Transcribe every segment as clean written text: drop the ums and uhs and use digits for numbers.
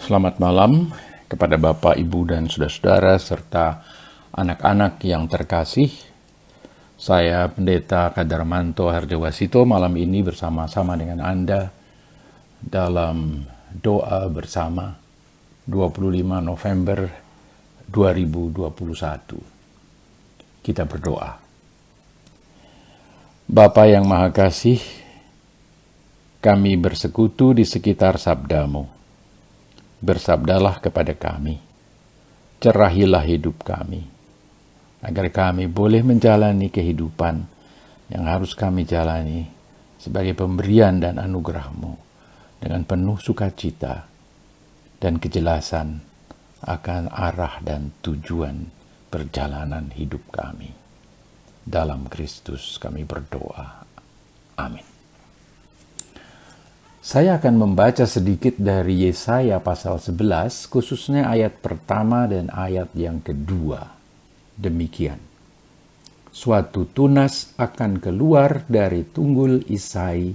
Selamat malam kepada Bapak, Ibu, dan saudara-saudara serta anak-anak yang terkasih. Saya Pendeta Kadarmanto Harjawasito malam ini bersama-sama dengan Anda dalam doa bersama 25 November 2021. Kita berdoa. Bapa yang Maha Kasih, kami bersekutu di sekitar sabda-Mu. Bersabdalah kepada kami, cerahilah hidup kami, agar kami boleh menjalani kehidupan yang harus kami jalani sebagai pemberian dan anugerah-Mu dengan penuh sukacita dan kejelasan akan arah dan tujuan perjalanan hidup kami. Dalam Kristus kami berdoa. Amin. Saya akan membaca sedikit dari Yesaya pasal 11, khususnya ayat pertama dan ayat yang kedua. Demikian. Suatu tunas akan keluar dari tunggul Isai,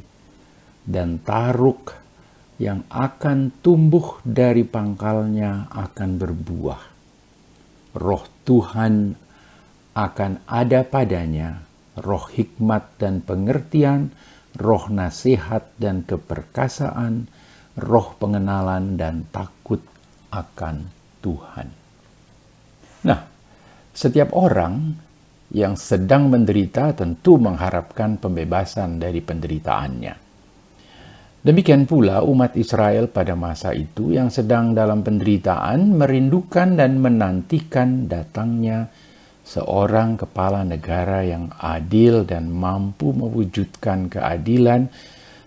dan taruk yang akan tumbuh dari pangkalnya akan berbuah. Roh Tuhan akan ada padanya, roh hikmat dan pengertian, roh nasihat dan keperkasaan, roh pengenalan dan takut akan Tuhan. Nah, setiap orang yang sedang menderita tentu mengharapkan pembebasan dari penderitaannya. Demikian pula umat Israel pada masa itu yang sedang dalam penderitaan merindukan dan menantikan datangnya seorang kepala negara yang adil dan mampu mewujudkan keadilan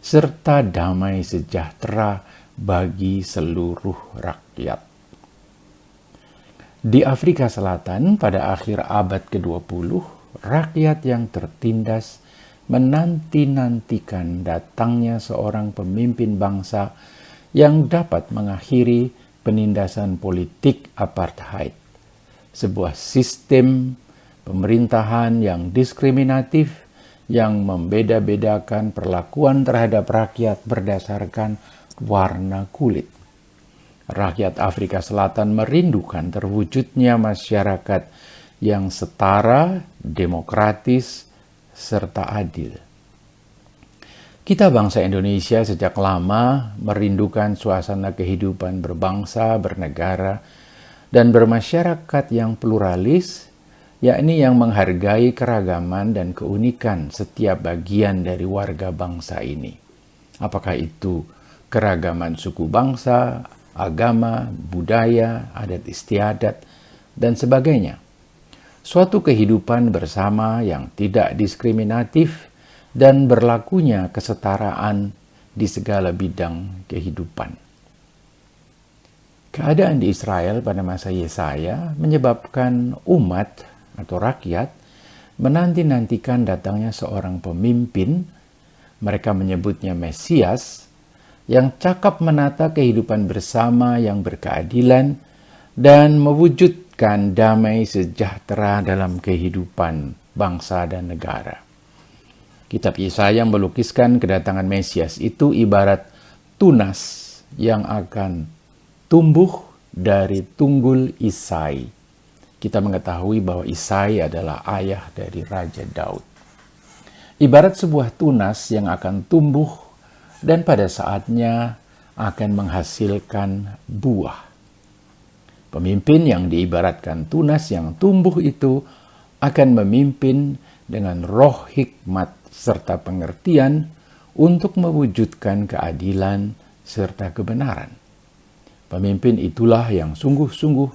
serta damai sejahtera bagi seluruh rakyat. Di Afrika Selatan pada akhir abad ke-20, rakyat yang tertindas menanti-nantikan datangnya seorang pemimpin bangsa yang dapat mengakhiri penindasan politik apartheid. Sebuah sistem pemerintahan yang diskriminatif yang membeda-bedakan perlakuan terhadap rakyat berdasarkan warna kulit. Rakyat Afrika Selatan merindukan terwujudnya masyarakat yang setara, demokratis, serta adil. Kita bangsa Indonesia sejak lama merindukan suasana kehidupan berbangsa, bernegara, dan bermasyarakat yang pluralis, yakni yang menghargai keragaman dan keunikan setiap bagian dari warga bangsa ini. Apakah itu keragaman suku bangsa, agama, budaya, adat istiadat, dan sebagainya. Suatu kehidupan bersama yang tidak diskriminatif dan berlakunya kesetaraan di segala bidang kehidupan. Keadaan di Israel pada masa Yesaya menyebabkan umat atau rakyat menanti-nantikan datangnya seorang pemimpin, mereka menyebutnya Mesias, yang cakap menata kehidupan bersama yang berkeadilan dan mewujudkan damai sejahtera dalam kehidupan bangsa dan negara. Kitab Yesaya melukiskan kedatangan Mesias itu ibarat tunas yang akan tumbuh dari tunggul Isai. Kita mengetahui bahwa Isai adalah ayah dari Raja Daud. Ibarat sebuah tunas yang akan tumbuh dan pada saatnya akan menghasilkan buah. Pemimpin yang diibaratkan tunas yang tumbuh itu akan memimpin dengan roh hikmat serta pengertian untuk mewujudkan keadilan serta kebenaran. Pemimpin itulah yang sungguh-sungguh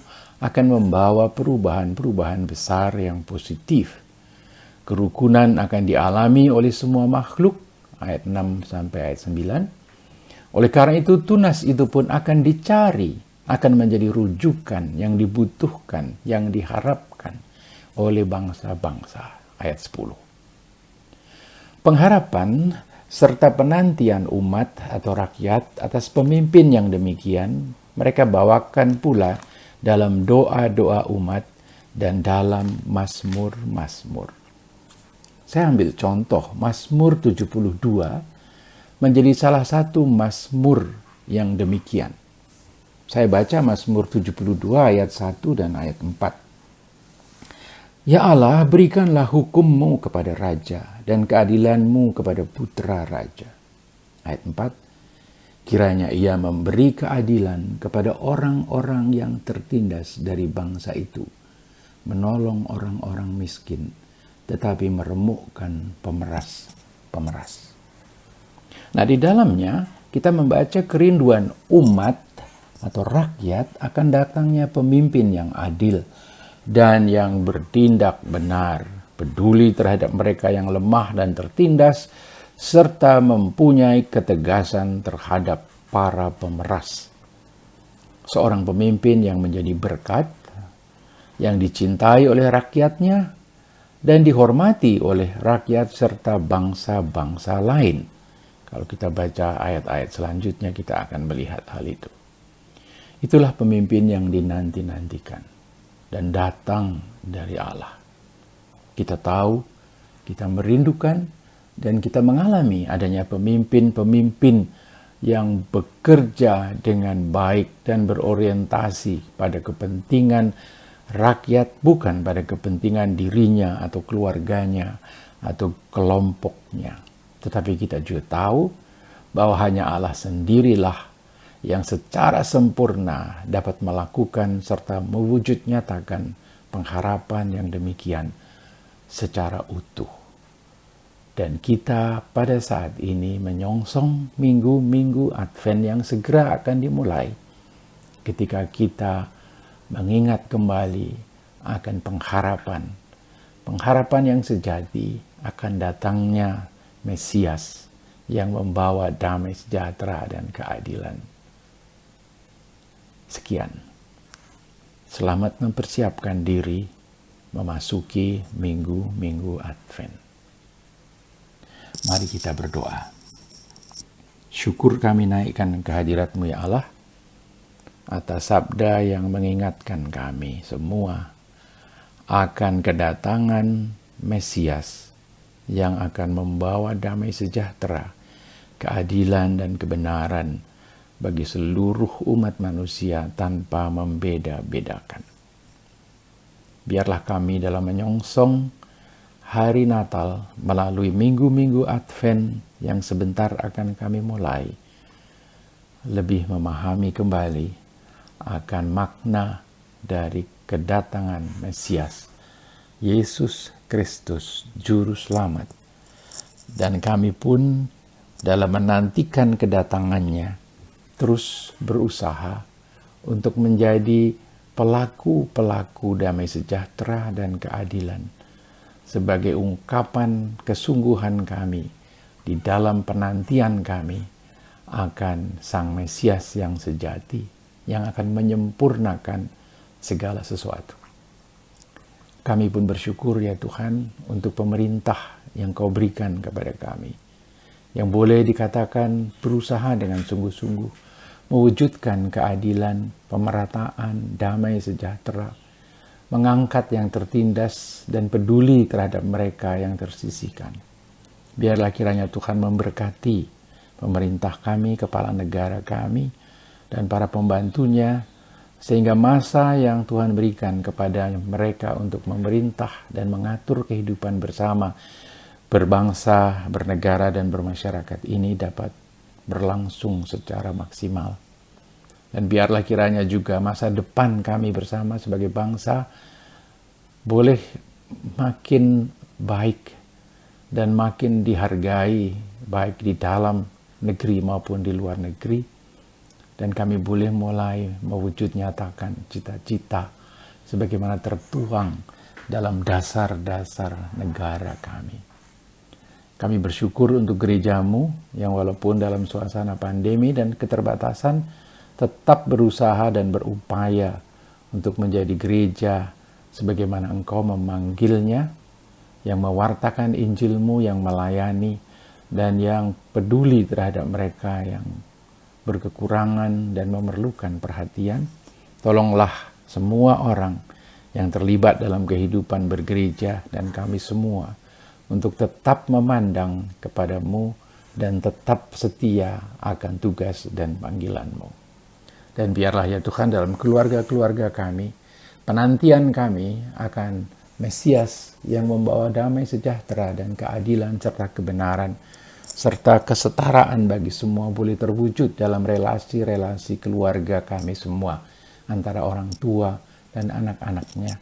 akan membawa perubahan-perubahan besar yang positif. Kerukunan akan dialami oleh semua makhluk, ayat 6 sampai ayat 9. Oleh karena itu, tunas itu pun akan dicari, akan menjadi rujukan yang dibutuhkan, yang diharapkan oleh bangsa-bangsa, ayat 10. Pengharapan serta penantian umat atau rakyat atas pemimpin yang demikian mereka bawakan pula dalam doa-doa umat dan dalam mazmur-mazmur. Saya ambil contoh Mazmur 72 menjadi salah satu mazmur yang demikian. Saya baca Mazmur 72 ayat 1 dan ayat 4. Ya Allah, berikanlah hukum-Mu kepada raja dan keadilan-Mu kepada putra raja. Ayat 4. Kiranya ia memberi keadilan kepada orang-orang yang tertindas dari bangsa itu, menolong orang-orang miskin, tetapi meremukkan pemeras. Nah, di dalamnya kita membaca kerinduan umat atau rakyat akan datangnya pemimpin yang adil dan yang bertindak benar, peduli terhadap mereka yang lemah dan tertindas, serta mempunyai ketegasan terhadap para pemeras. Seorang pemimpin yang menjadi berkat, yang dicintai oleh rakyatnya, dan dihormati oleh rakyat serta bangsa-bangsa lain. Kalau kita baca ayat-ayat selanjutnya, kita akan melihat hal itu. Itulah pemimpin yang dinanti-nantikan dan datang dari Allah. Kita tahu, kita merindukan, dan kita mengalami adanya pemimpin-pemimpin yang bekerja dengan baik dan berorientasi pada kepentingan rakyat, bukan pada kepentingan dirinya atau keluarganya atau kelompoknya. Tetapi kita juga tahu bahwa hanya Allah sendirilah yang secara sempurna dapat melakukan serta mewujud nyatakan pengharapan yang demikian secara utuh. Dan kita pada saat ini menyongsong minggu-minggu Advent yang segera akan dimulai, ketika kita mengingat kembali akan pengharapan yang sejati akan datangnya Mesias yang membawa damai sejahtera dan keadilan. Sekian. Selamat mempersiapkan diri memasuki minggu-minggu Advent. Mari kita berdoa. Syukur kami naikkan kehadirat-Mu ya Allah, atas sabda yang mengingatkan kami semua akan kedatangan Mesias yang akan membawa damai sejahtera, keadilan dan kebenaran bagi seluruh umat manusia tanpa membeda-bedakan. Biarlah kami dalam menyongsong hari Natal melalui minggu-minggu Advent yang sebentar akan kami mulai, lebih memahami kembali akan makna dari kedatangan Mesias, Yesus Kristus, Juru Selamat. Dan kami pun dalam menantikan kedatangannya, terus berusaha untuk menjadi pelaku-pelaku damai sejahtera dan keadilan, sebagai ungkapan kesungguhan kami di dalam penantian kami akan Sang Mesias yang sejati, yang akan menyempurnakan segala sesuatu. Kami pun bersyukur ya Tuhan untuk pemerintah yang Kau berikan kepada kami, yang boleh dikatakan berusaha dengan sungguh-sungguh mewujudkan keadilan, pemerataan, damai sejahtera, mengangkat yang tertindas dan peduli terhadap mereka yang tersisihkan. Biarlah kiranya Tuhan memberkati pemerintah kami, kepala negara kami, dan para pembantunya, sehingga masa yang Tuhan berikan kepada mereka untuk memerintah dan mengatur kehidupan bersama, berbangsa, bernegara, dan bermasyarakat ini dapat berlangsung secara maksimal. Dan biarlah kiranya juga masa depan kami bersama sebagai bangsa boleh makin baik dan makin dihargai, baik di dalam negeri maupun di luar negeri. Dan kami boleh mulai mewujud nyatakan cita-cita sebagaimana tertuang dalam dasar-dasar negara kami. Kami bersyukur untuk gereja-Mu yang walaupun dalam suasana pandemi dan keterbatasan tetap berusaha dan berupaya untuk menjadi gereja sebagaimana Engkau memanggilnya, yang mewartakan Injil-Mu, yang melayani, dan yang peduli terhadap mereka yang berkekurangan dan memerlukan perhatian. Tolonglah semua orang yang terlibat dalam kehidupan bergereja dan kami semua untuk tetap memandang kepadamu dan tetap setia akan tugas dan panggilan-Mu. Dan biarlah ya Tuhan dalam keluarga-keluarga kami, penantian kami akan Mesias yang membawa damai sejahtera dan keadilan serta kebenaran, serta kesetaraan bagi semua boleh terwujud dalam relasi-relasi keluarga kami semua, antara orang tua dan anak-anaknya,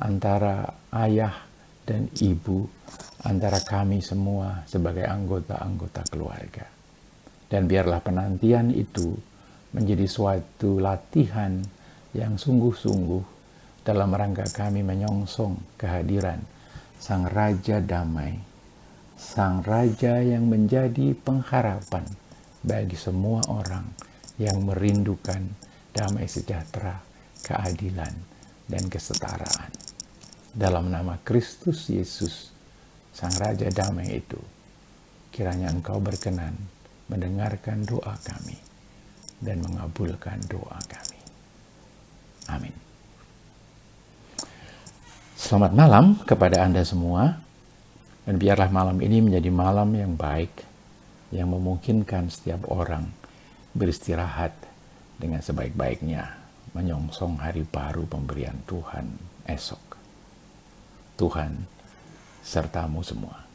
antara ayah dan ibu, antara kami semua sebagai anggota-anggota keluarga. Dan biarlah penantian itu menjadi suatu latihan yang sungguh-sungguh dalam rangka kami menyongsong kehadiran Sang Raja Damai, Sang Raja yang menjadi pengharapan bagi semua orang yang merindukan damai sejahtera, keadilan, dan kesetaraan. Dalam nama Kristus Yesus, Sang Raja Damai itu, kiranya Engkau berkenan mendengarkan doa kami dan mengabulkan doa kami. Amin. Selamat malam kepada Anda semua, dan biarlah malam ini menjadi malam yang baik, yang memungkinkan setiap orang beristirahat dengan sebaik-baiknya, menyongsong hari baru pemberian Tuhan esok. Tuhan sertamu semua.